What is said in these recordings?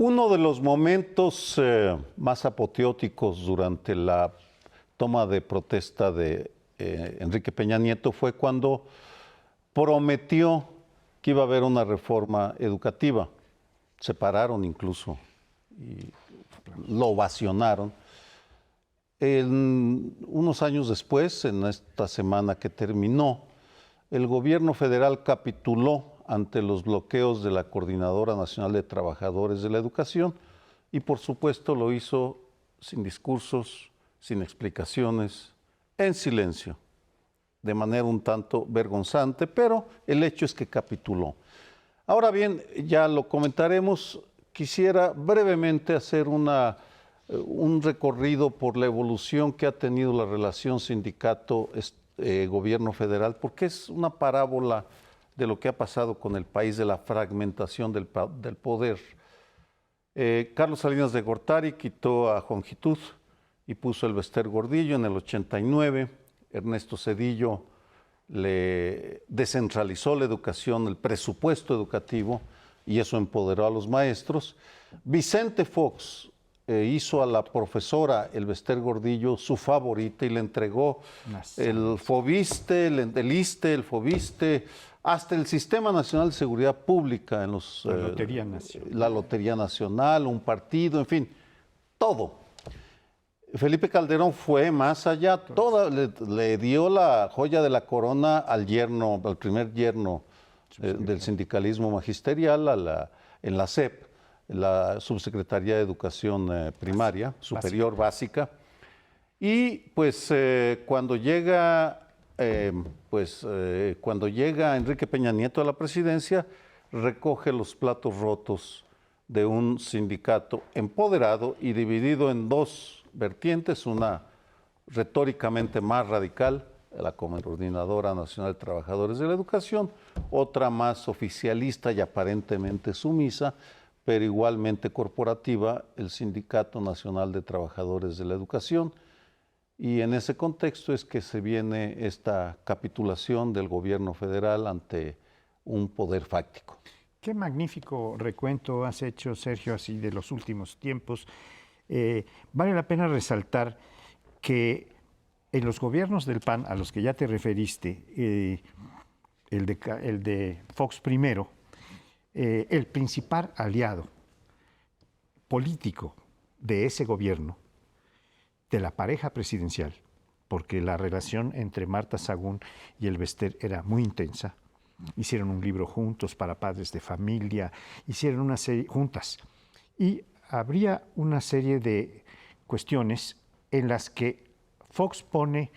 Uno de los momentos más apoteóticos durante la toma de protesta de Enrique Peña Nieto fue cuando prometió que iba a haber una reforma educativa. Se pararon incluso y lo ovacionaron. Unos años después, en esta semana que terminó, el gobierno federal capituló ante los bloqueos de la Coordinadora Nacional de Trabajadores de la Educación y por supuesto lo hizo sin discursos, sin explicaciones, en silencio, de manera un tanto vergonzante, pero el hecho es que capituló. Ahora bien, ya lo comentaremos, quisiera brevemente hacer un recorrido por la evolución que ha tenido la relación sindicato-gobierno federal, porque es una parábola de lo que ha pasado con el país, de la fragmentación del poder. Carlos Salinas de Gortari quitó a Jongitud y puso el Bester Gordillo en el 89. Ernesto Zedillo le descentralizó la educación, el presupuesto educativo, y eso empoderó a los maestros. Vicente Fox hizo a la profesora el Bester Gordillo su favorita y le entregó el Fobiste, el ISSSTE, el Fobiste, hasta el Sistema Nacional de Seguridad Pública, en la Lotería Nacional, un partido, en fin, todo. Felipe Calderón fue más allá, le dio la joya de la corona al primer yerno del sindicalismo magisterial en la SEP, la Subsecretaría de Educación Primaria, Superior, Básica. Y pues cuando llega Enrique Peña Nieto a la presidencia, recoge los platos rotos de un sindicato empoderado y dividido en dos vertientes, una retóricamente más radical, la Coordinadora Nacional de Trabajadores de la Educación, otra más oficialista y aparentemente sumisa, pero igualmente corporativa, el Sindicato Nacional de Trabajadores de la Educación. Y en ese contexto es que se viene esta capitulación del gobierno federal ante un poder fáctico. Qué magnífico recuento has hecho, Sergio, así de los últimos tiempos. Vale la pena resaltar que en los gobiernos del PAN, a los que ya te referiste, el de Fox primero, el principal aliado político de ese gobierno, de la pareja presidencial, porque la relación entre Marta Sagún y el Bester era muy intensa. Hicieron un libro juntos para padres de familia, hicieron una serie juntas. Y habría una serie de cuestiones en las que Fox pone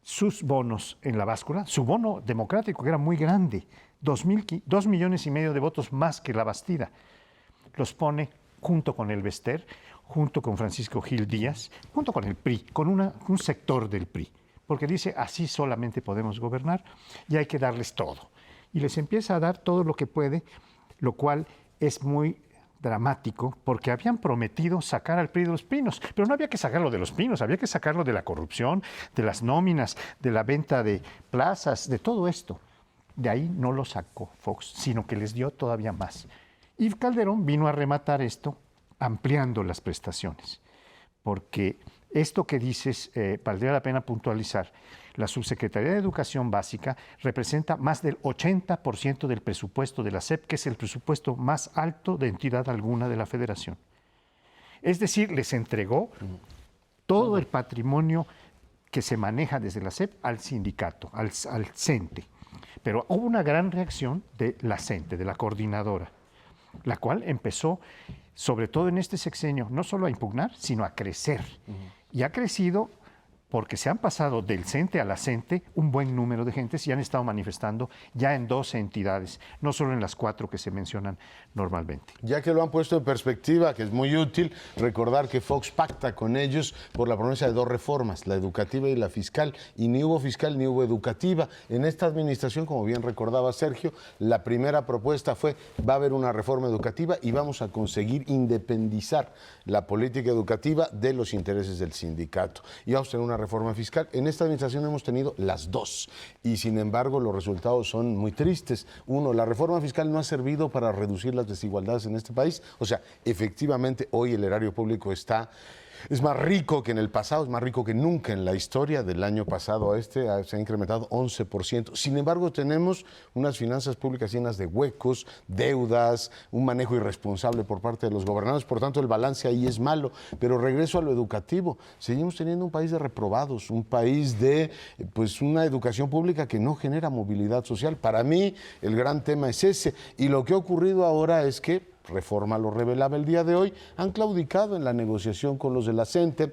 sus bonos en la báscula, su bono democrático, que era muy grande, 2,5 millones de votos más que la Bastida, los pone junto con el Bester, junto con Francisco Gil Díaz, junto con el PRI, con un sector del PRI, porque dice, así solamente podemos gobernar y hay que darles todo. Y les empieza a dar todo lo que puede, lo cual es muy dramático, porque habían prometido sacar al PRI de los pinos, pero no había que sacarlo de los pinos, había que sacarlo de la corrupción, de las nóminas, de la venta de plazas, de todo esto. De ahí no lo sacó Fox, sino que les dio todavía más. Y Calderón vino a rematar esto ampliando las prestaciones, porque esto que dices, valdría la pena puntualizar, la Subsecretaría de Educación Básica representa más del 80% del presupuesto de la SEP, que es el presupuesto más alto de entidad alguna de la Federación. Es decir, les entregó todo el patrimonio que se maneja desde la SEP al sindicato, al CENTE. Pero hubo una gran reacción de la CENTE, de la coordinadora, la cual empezó, sobre todo en este sexenio, no solo a impugnar, sino a crecer. Y ha crecido porque se han pasado del CENTE a la CENTE un buen número de gentes y han estado manifestando ya en 12 entidades, no solo en las 4 que se mencionan normalmente. Ya que lo han puesto en perspectiva, que es muy útil, recordar que Fox pacta con ellos por la promesa de 2 reformas, la educativa y la fiscal, y ni hubo fiscal ni hubo educativa. En esta administración, como bien recordaba Sergio, la primera propuesta fue, va a haber una reforma educativa y vamos a conseguir independizar la política educativa de los intereses del sindicato. Y vamos a tener una reforma fiscal. En esta administración hemos tenido las dos y sin embargo los resultados son muy tristes. Uno, la reforma fiscal no ha servido para reducir las desigualdades en este país. O sea, efectivamente hoy el erario público es más rico que en el pasado, es más rico que nunca en la historia. Del año pasado a se ha incrementado 11%. Sin embargo, tenemos unas finanzas públicas llenas de huecos, deudas, un manejo irresponsable por parte de los gobernantes. Por tanto, el balance ahí es malo. Pero regreso a lo educativo. Seguimos teniendo un país de reprobados, un país de una educación pública que no genera movilidad social. Para mí, el gran tema es ese. Y lo que ha ocurrido ahora es que Reforma lo revelaba el día de hoy, han claudicado en la negociación con los de la CENTE.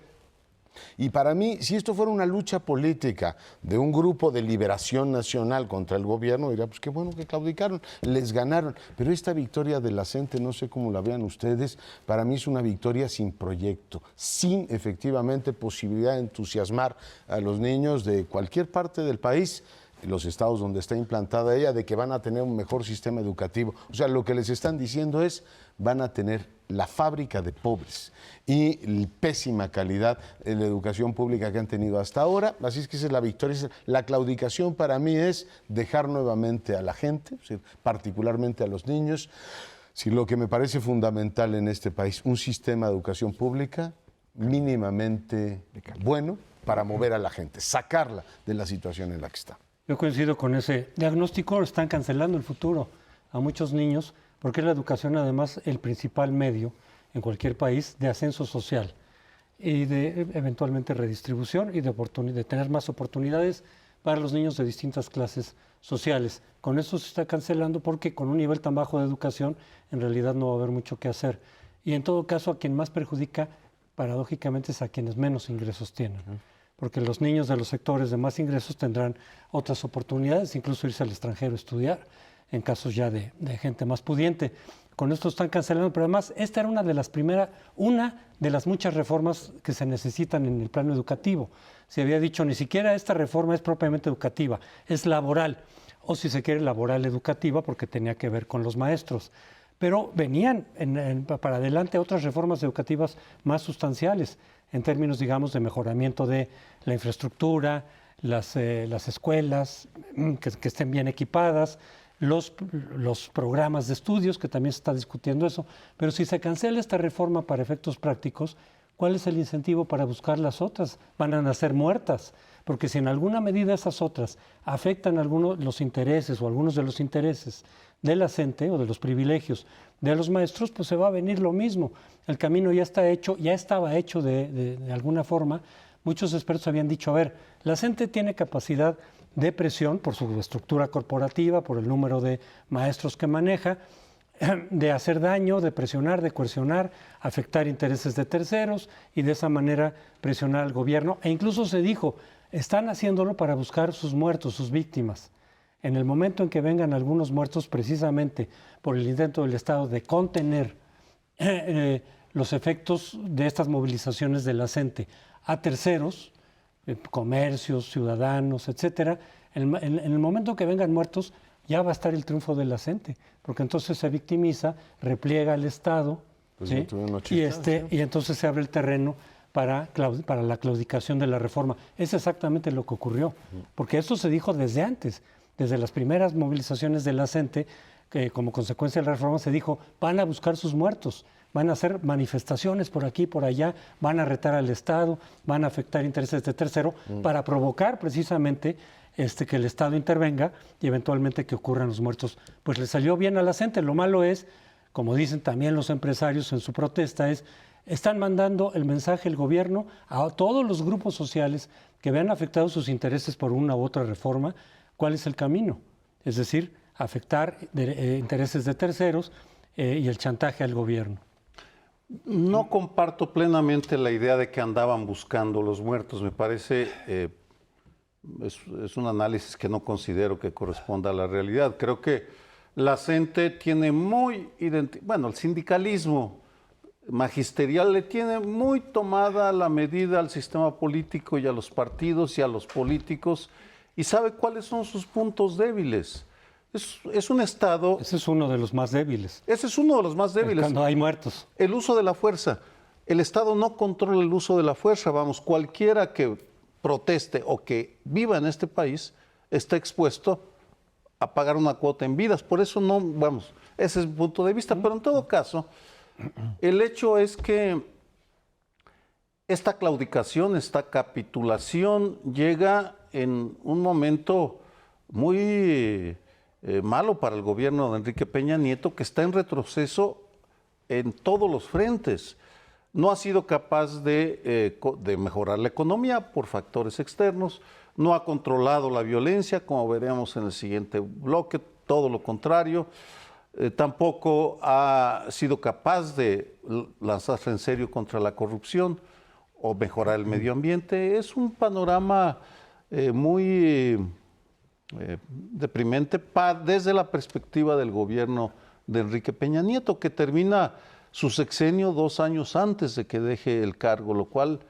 Y para mí, si esto fuera una lucha política de un grupo de liberación nacional contra el gobierno, diría, pues qué bueno que claudicaron, les ganaron. Pero esta victoria de la CENTE, no sé cómo la vean ustedes, para mí es una victoria sin proyecto, sin efectivamente posibilidad de entusiasmar a los niños de cualquier parte del país, los estados donde está implantada ella, de que van a tener un mejor sistema educativo. O sea, lo que les están diciendo es, van a tener la fábrica de pobres y pésima calidad en la educación pública que han tenido hasta ahora. Así es que esa es la victoria. La claudicación para mí es dejar nuevamente a la gente, particularmente a los niños. Si lo que me parece fundamental en este país, un sistema de educación pública mínimamente bueno para mover a la gente, sacarla de la situación en la que está. Yo coincido con ese diagnóstico. Están cancelando el futuro a muchos niños porque es la educación además el principal medio en cualquier país de ascenso social y de eventualmente redistribución y de tener más oportunidades para los niños de distintas clases sociales. Con eso se está cancelando porque con un nivel tan bajo de educación en realidad no va a haber mucho que hacer. Y en todo caso a quien más perjudica paradójicamente es a quienes menos ingresos tienen. Porque los niños de los sectores de más ingresos tendrán otras oportunidades, incluso irse al extranjero a estudiar, en casos ya de gente más pudiente. Con esto están cancelando, pero además esta era una de las muchas reformas que se necesitan en el plano educativo. Se había dicho, ni siquiera esta reforma es propiamente educativa, es laboral, o si se quiere laboral educativa, porque tenía que ver con los maestros. Pero venían para adelante otras reformas educativas más sustanciales, en términos, digamos, de mejoramiento de la infraestructura, las escuelas que estén bien equipadas, los programas de estudios, que también se está discutiendo eso. Pero si se cancela esta reforma para efectos prácticos, ¿cuál es el incentivo para buscar las otras? Van a nacer muertas, porque si en alguna medida esas otras afectan los intereses o algunos de los intereses de la CENTE o de los privilegios de los maestros, pues se va a venir lo mismo. El camino ya está hecho, ya estaba hecho de alguna forma. Muchos expertos habían dicho, a ver, la CENTE tiene capacidad de presión por su estructura corporativa, por el número de maestros que maneja, de hacer daño, de presionar, de coercionar, afectar intereses de terceros y de esa manera presionar al gobierno. E incluso se dijo, están haciéndolo para buscar sus muertos, sus víctimas. En el momento en que vengan algunos muertos precisamente por el intento del Estado de contener los efectos de estas movilizaciones de la CENTE a terceros, comercios, ciudadanos, etcétera, en el momento que vengan muertos ya va a estar el triunfo de la CENTE, porque entonces se victimiza, repliega al Estado, pues ¿sí? Y entonces se abre el terreno para la claudicación de la reforma. Es exactamente lo que ocurrió, porque eso se dijo desde antes, desde las primeras movilizaciones de la CENTE, que como consecuencia de la reforma se dijo, van a buscar sus muertos, van a hacer manifestaciones por aquí, por allá, van a retar al Estado, van a afectar intereses de tercero, para provocar precisamente que el Estado intervenga y eventualmente que ocurran los muertos. Pues le salió bien a la CENTE. Lo malo es, como dicen también los empresarios en su protesta, están mandando el mensaje el gobierno a todos los grupos sociales que vean afectados sus intereses por una u otra reforma. ¿Cuál es el camino? Es decir, afectar intereses de terceros y el chantaje al gobierno. No comparto plenamente la idea de que andaban buscando los muertos. Me parece, es un análisis que no considero que corresponda a la realidad. Creo que la CENTE tiene el sindicalismo magisterial le tiene muy tomada la medida al sistema político y a los partidos y a los políticos y sabe cuáles son sus puntos débiles. Es un Estado... Ese es uno de los más débiles. Ese es uno de los más débiles. Cuando hay muertos. El uso de la fuerza. El Estado no controla el uso de la fuerza. Vamos, cualquiera que proteste o que viva en este país está expuesto a pagar una cuota en vidas. Por eso no, vamos, ese es mi punto de vista. Pero en todo caso, el hecho es que esta claudicación, esta capitulación llega en un momento muy malo para el gobierno de Enrique Peña Nieto, que está en retroceso en todos los frentes. No ha sido capaz de mejorar la economía por factores externos, no ha controlado la violencia, como veremos en el siguiente bloque, todo lo contrario. Tampoco ha sido capaz de lanzarse en serio contra la corrupción o mejorar el medio ambiente. Es un panorama muy deprimente desde la perspectiva del gobierno de Enrique Peña Nieto, que termina su sexenio 2 años antes de que deje el cargo, lo cual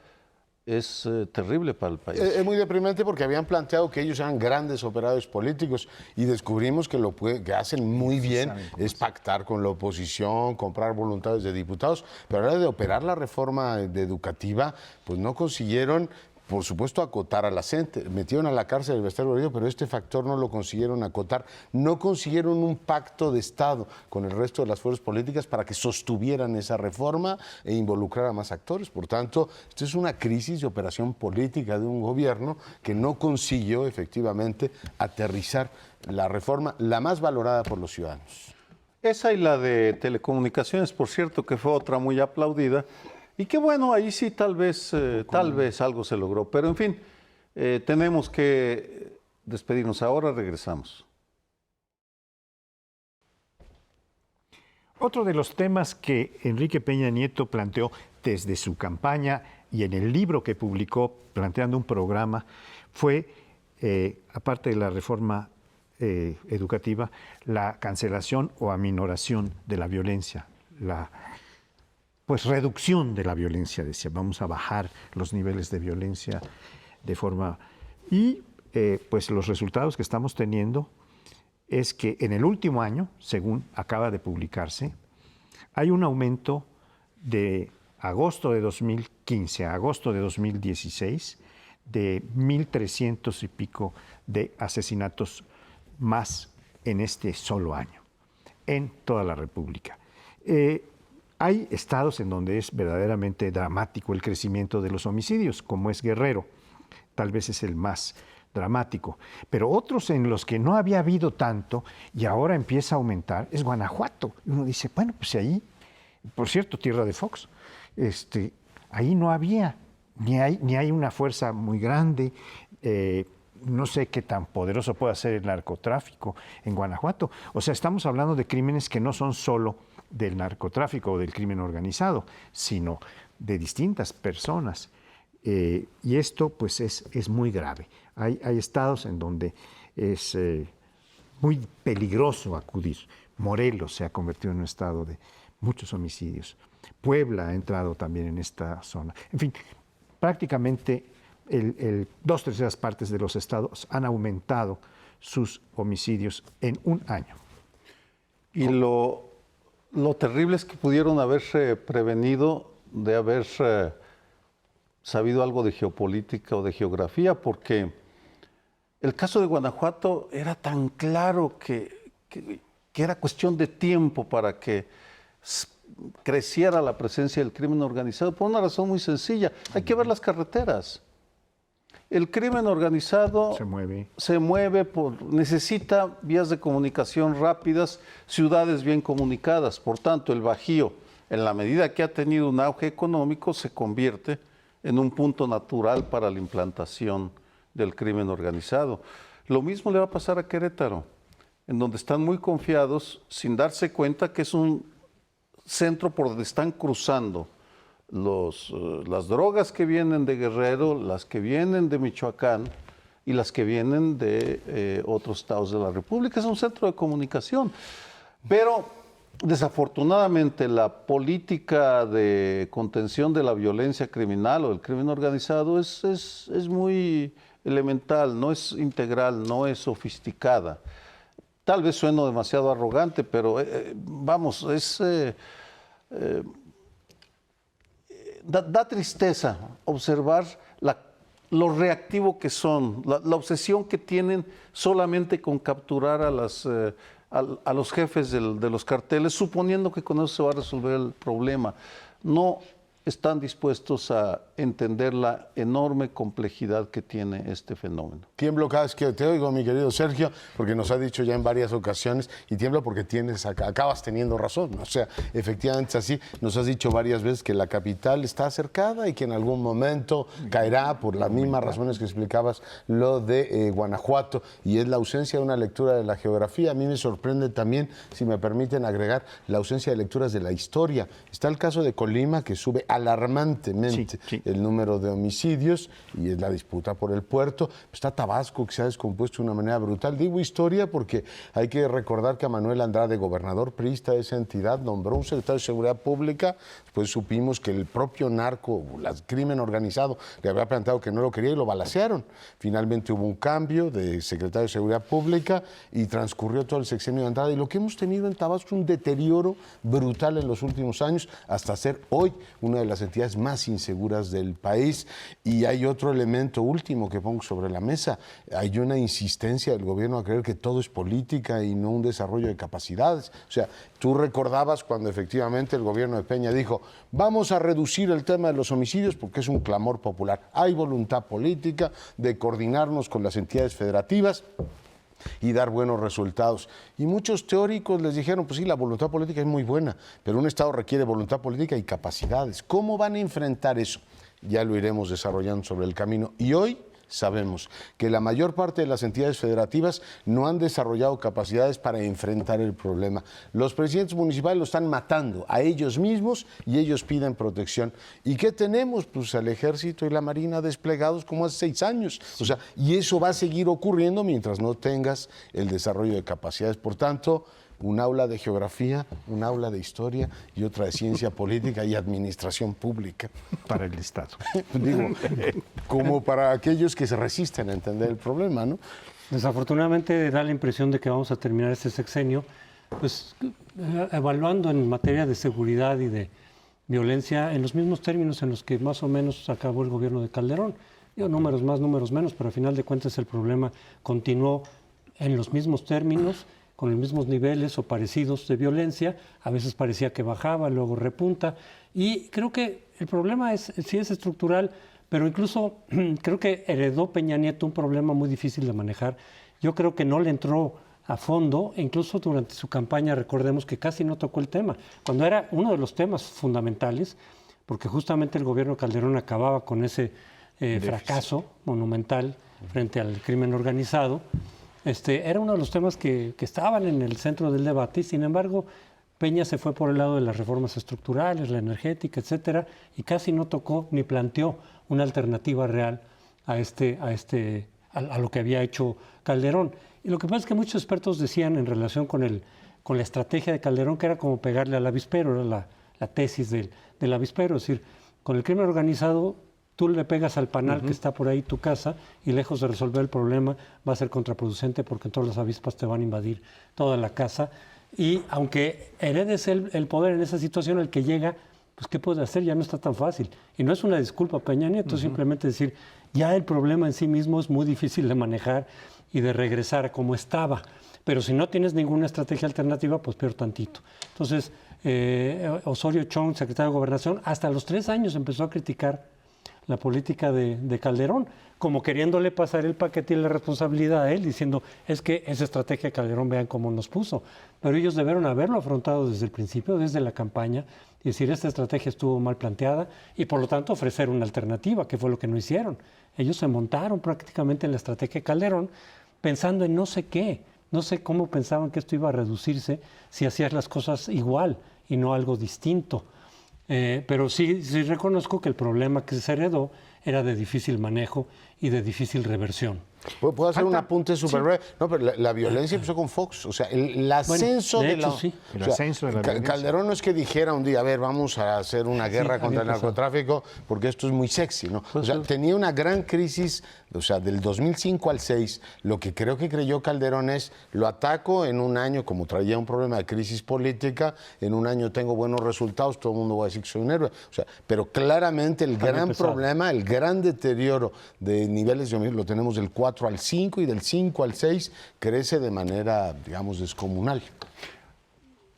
es terrible para el país. Es muy deprimente porque habían planteado que ellos eran grandes operadores políticos y descubrimos que lo que hacen muy bien es pactar con la oposición, comprar voluntades de diputados, pero a la hora de operar la reforma educativa, pues no consiguieron, por supuesto, acotar a la gente. Metieron a la cárcel el Bester Gordillo, pero este factor no lo consiguieron acotar. No consiguieron un pacto de Estado con el resto de las fuerzas políticas para que sostuvieran esa reforma e involucrar a más actores. Por tanto, esto es una crisis de operación política de un gobierno que no consiguió efectivamente aterrizar la reforma, la más valorada por los ciudadanos. Esa y la de telecomunicaciones, por cierto, que fue otra muy aplaudida. Y que bueno, ahí sí tal vez algo se logró. Pero en fin, tenemos que despedirnos ahora, regresamos. Otro de los temas que Enrique Peña Nieto planteó desde su campaña y en el libro que publicó planteando un programa fue, aparte de la reforma educativa, la cancelación o aminoración de la violencia, pues reducción de la violencia, decía, vamos a bajar los niveles de violencia de forma... Y pues los resultados que estamos teniendo es que en el último año, según acaba de publicarse, hay un aumento de agosto de 2015 a agosto de 2016 de 1.300 y pico de asesinatos más en este solo año, en toda la República. Hay estados en donde es verdaderamente dramático el crecimiento de los homicidios, como es Guerrero, tal vez es el más dramático, pero otros en los que no había habido tanto y ahora empieza a aumentar es Guanajuato. Y uno dice, bueno, pues ahí, por cierto, tierra de Fox, ahí no había, ni hay una fuerza muy grande, no sé qué tan poderoso puede ser el narcotráfico en Guanajuato. O sea, estamos hablando de crímenes que no son solo del narcotráfico o del crimen organizado, sino de distintas personas. Y esto pues es muy grave. Hay estados en donde es muy peligroso acudir. Morelos se ha convertido en un estado de muchos homicidios. Puebla ha entrado también en esta zona. En fin, prácticamente 2/3 partes de los estados han aumentado sus homicidios en un año. Y lo terrible es que pudieron haberse prevenido de haber sabido algo de geopolítica o de geografía, porque el caso de Guanajuato era tan claro que era cuestión de tiempo para que creciera la presencia del crimen organizado, por una razón muy sencilla. Hay que ver las carreteras. El crimen organizado se mueve necesita vías de comunicación rápidas, ciudades bien comunicadas. Por tanto, el Bajío, en la medida que ha tenido un auge económico, se convierte en un punto natural para la implantación del crimen organizado. Lo mismo le va a pasar a Querétaro, en donde están muy confiados, sin darse cuenta que es un centro por donde están cruzando las drogas que vienen de Guerrero, las que vienen de Michoacán y las que vienen de otros estados de la República. Es un centro de comunicación. Pero desafortunadamente la política de contención de la violencia criminal o del crimen organizado es muy elemental, no es integral, no es sofisticada. Tal vez sueno demasiado arrogante, pero vamos, da tristeza observar lo reactivo que son, la obsesión que tienen solamente con capturar a los jefes de los carteles, suponiendo que con eso se va a resolver el problema. No están dispuestos a entender la enorme complejidad que tiene este fenómeno. Tiemblo cada vez que te oigo, mi querido Sergio, porque nos has dicho ya en varias ocasiones, y tiemblo porque acabas teniendo razón. O sea, efectivamente es así. Nos has dicho varias veces que la capital está acercada y que en algún momento caerá por las mismas razones que explicabas lo de Guanajuato, y es la ausencia de una lectura de la geografía. A mí me sorprende también, si me permiten agregar, la ausencia de lecturas de la historia. Está el caso de Colima, que sube alarmantemente el número de homicidios, y es la disputa por el puerto. Está Tabasco, que se ha descompuesto de una manera brutal. Digo historia porque hay que recordar que a Manuel Andrade, gobernador priista de esa entidad, nombró un secretario de Seguridad Pública. Después supimos que el propio narco, el crimen organizado, le había planteado que no lo quería y lo balacearon. Finalmente hubo un cambio de secretario de Seguridad Pública y transcurrió todo el sexenio de Andrade. Y lo que hemos tenido en Tabasco es un deterioro brutal en los últimos años, hasta ser hoy una de las entidades más inseguras del país. Y hay otro elemento último que pongo sobre la mesa. Hay una insistencia del gobierno a creer que todo es política y no un desarrollo de capacidades. O sea, tú recordabas cuando efectivamente el gobierno de Peña dijo: vamos a reducir el tema de los homicidios porque es un clamor popular. Hay voluntad política de coordinarnos con las entidades federativas y dar buenos resultados. Y muchos teóricos les dijeron, pues sí, la voluntad política es muy buena, pero un Estado requiere voluntad política y capacidades. ¿Cómo van a enfrentar eso? Ya lo iremos desarrollando sobre el camino. Y hoy sabemos que la mayor parte de las entidades federativas no han desarrollado capacidades para enfrentar el problema. Los presidentes municipales lo están matando a ellos mismos y ellos piden protección. ¿Y qué tenemos? Pues el Ejército y la Marina desplegados como hace 6 años. O sea, y eso va a seguir ocurriendo mientras no tengas el desarrollo de capacidades. Por tanto, un aula de geografía, un aula de historia y otra de ciencia política y administración pública. Para el Estado. Digo, como para aquellos que se resisten a entender el problema, ¿no? Desafortunadamente da la impresión de que vamos a terminar este sexenio pues evaluando en materia de seguridad y de violencia en los mismos términos en los que más o menos acabó el gobierno de Calderón. Digo, números más, números menos, pero al final de cuentas el problema continuó en los mismos términos, con los mismos niveles o parecidos de violencia. A veces parecía que bajaba, luego repunta. Y creo que el problema sí es estructural, pero incluso creo que heredó Peña Nieto un problema muy difícil de manejar. Yo creo que no le entró a fondo, e incluso durante su campaña, recordemos que casi no tocó el tema, cuando era uno de los temas fundamentales, porque justamente el gobierno Calderón acababa con ese fracaso monumental frente al crimen organizado. Era uno de los temas que estaban en el centro del debate, y sin embargo Peña se fue por el lado de las reformas estructurales, la energética, etcétera, y casi no tocó ni planteó una alternativa real a lo que había hecho Calderón. Y lo que pasa es que muchos expertos decían en relación con la estrategia de Calderón que era como pegarle al avispero, era la tesis del avispero, es decir, con el crimen organizado tú le pegas al panal que está por ahí tu casa y lejos de resolver el problema va a ser contraproducente porque todas las avispas te van a invadir toda la casa. Y aunque heredes el poder en esa situación, el que llega, pues ¿qué puede hacer? Ya no está tan fácil. Y no es una disculpa Peña Nieto, simplemente decir, ya el problema en sí mismo es muy difícil de manejar y de regresar a como estaba. Pero si no tienes ninguna estrategia alternativa, pues peor tantito. Entonces, Osorio Chong, secretario de Gobernación, hasta los 3 años empezó a criticar la política de Calderón, como queriéndole pasar el paquete y la responsabilidad a él, diciendo, es que esa estrategia de Calderón, vean cómo nos puso. Pero ellos debieron haberlo afrontado desde el principio, desde la campaña, y decir, esta estrategia estuvo mal planteada, y por lo tanto ofrecer una alternativa, que fue lo que no hicieron. Ellos se montaron prácticamente en la estrategia de Calderón, pensando en no sé qué, no sé cómo pensaban que esto iba a reducirse si hacías las cosas igual y no algo distinto. Pero sí reconozco que el problema que se heredó era de difícil manejo y de difícil reversión. ¿Puedo hacer un apunte súper breve? No, pero la violencia empezó con Fox. O sea, el ascenso de de hecho, la... sí. El ascenso de la violencia. Calderón no es que dijera un día, a ver, vamos a hacer una guerra contra el narcotráfico porque esto es muy sexy, ¿no? O sea, tenía una gran crisis, o sea, del 2005 al 6, lo que creo que creyó Calderón es, lo ataco en un año, como traía un problema de crisis política, en un año tengo buenos resultados, todo el mundo va a decir que soy un héroe. O sea, pero claramente el gran problema, el gran deterioro de niveles de homicidio lo tenemos del 4 al 5 y del 5 al 6 crece de manera, digamos, descomunal.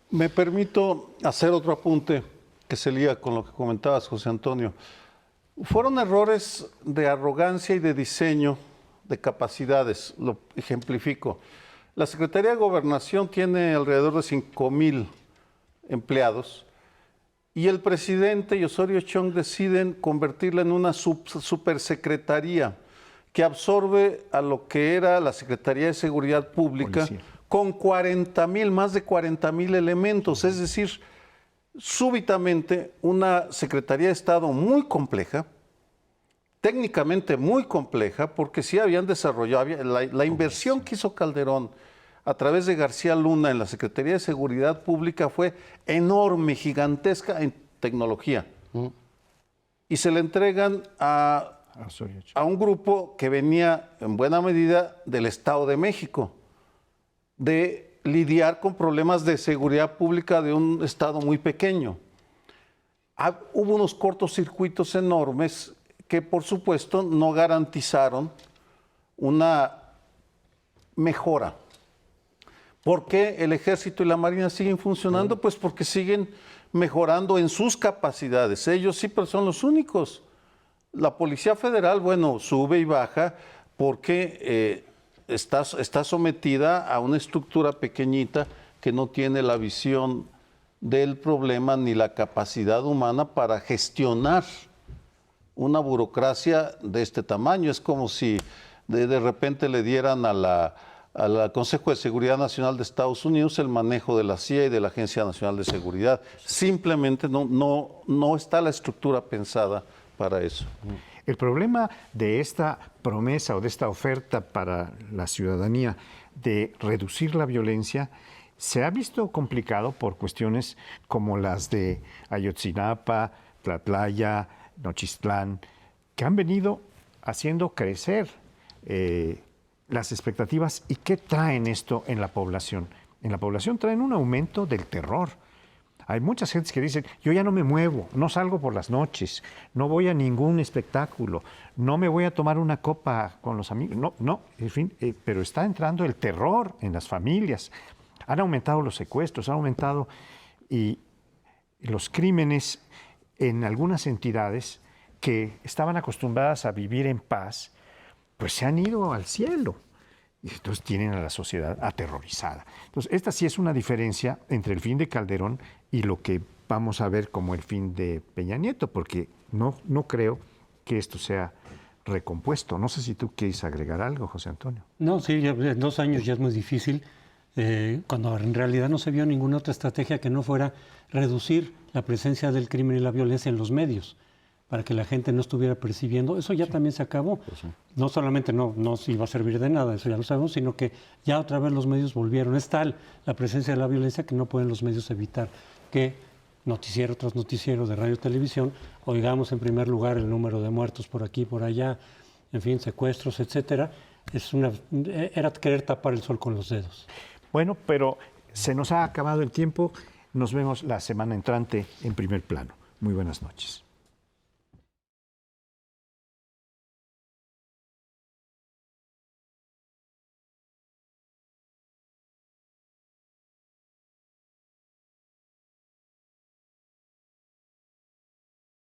Me permito hacer otro apunte que se liga con lo que comentabas, José Antonio. Fueron errores de arrogancia y de diseño de capacidades, lo ejemplifico. La Secretaría de Gobernación tiene alrededor de 5,000 empleados y el presidente y Osorio Chong deciden convertirla en una supersecretaría que absorbe a lo que era la Secretaría de Seguridad Pública con 40,000, más de 40,000 elementos, es decir, súbitamente una Secretaría de Estado muy compleja, técnicamente muy compleja, porque sí habían desarrollado, la inversión que hizo Calderón a través de García Luna en la Secretaría de Seguridad Pública fue enorme, gigantesca en tecnología. Y se le entregan a un grupo que venía en buena medida del Estado de México, de lidiar con problemas de seguridad pública de un Estado muy pequeño. Hubo unos cortocircuitos enormes que, por supuesto, no garantizaron una mejora. ¿Por qué el Ejército y la Marina siguen funcionando? Pues porque siguen mejorando en sus capacidades. Ellos sí, pero son los únicos. La Policía Federal, bueno, sube y baja porque está sometida a una estructura pequeñita que no tiene la visión del problema ni la capacidad humana para gestionar una burocracia de este tamaño. Es como si de repente le dieran al Consejo de Seguridad Nacional de Estados Unidos el manejo de la CIA y de la Agencia Nacional de Seguridad. Simplemente no está la estructura pensada para eso. El problema de esta promesa o de esta oferta para la ciudadanía de reducir la violencia se ha visto complicado por cuestiones como las de Ayotzinapa, Tlatlaya, Nochistlán, que han venido haciendo crecer las expectativas. ¿Y qué traen esto en la población? En la población traen un aumento del terror. Hay muchas gentes que dicen, yo ya no me muevo, no salgo por las noches, no voy a ningún espectáculo, no me voy a tomar una copa con los amigos. No, en fin, pero está entrando el terror en las familias. Han aumentado los secuestros, han aumentado y los crímenes en algunas entidades que estaban acostumbradas a vivir en paz, pues se han ido al cielo. Y entonces tienen a la sociedad aterrorizada. Entonces, esta sí es una diferencia entre el fin de Calderón y lo que vamos a ver como el fin de Peña Nieto, porque no creo que esto sea recompuesto. No sé si tú quieres agregar algo, José Antonio. No, sí, en 2 años ya es muy difícil, cuando en realidad no se vio ninguna otra estrategia que no fuera reducir la presencia del crimen y la violencia en los medios, para que la gente no estuviera percibiendo. Eso ya también se acabó. Pues sí. No solamente no iba a servir de nada, eso ya lo sabemos, sino que ya otra vez los medios volvieron. Es tal la presencia de la violencia que no pueden los medios evitar que noticiero tras noticiero de radio y televisión oigamos en primer lugar el número de muertos por aquí, por allá, en fin, secuestros, etcétera. Era querer tapar el sol con los dedos. Bueno, pero se nos ha acabado el tiempo. Nos vemos la semana entrante en Primer Plano. Muy buenas noches.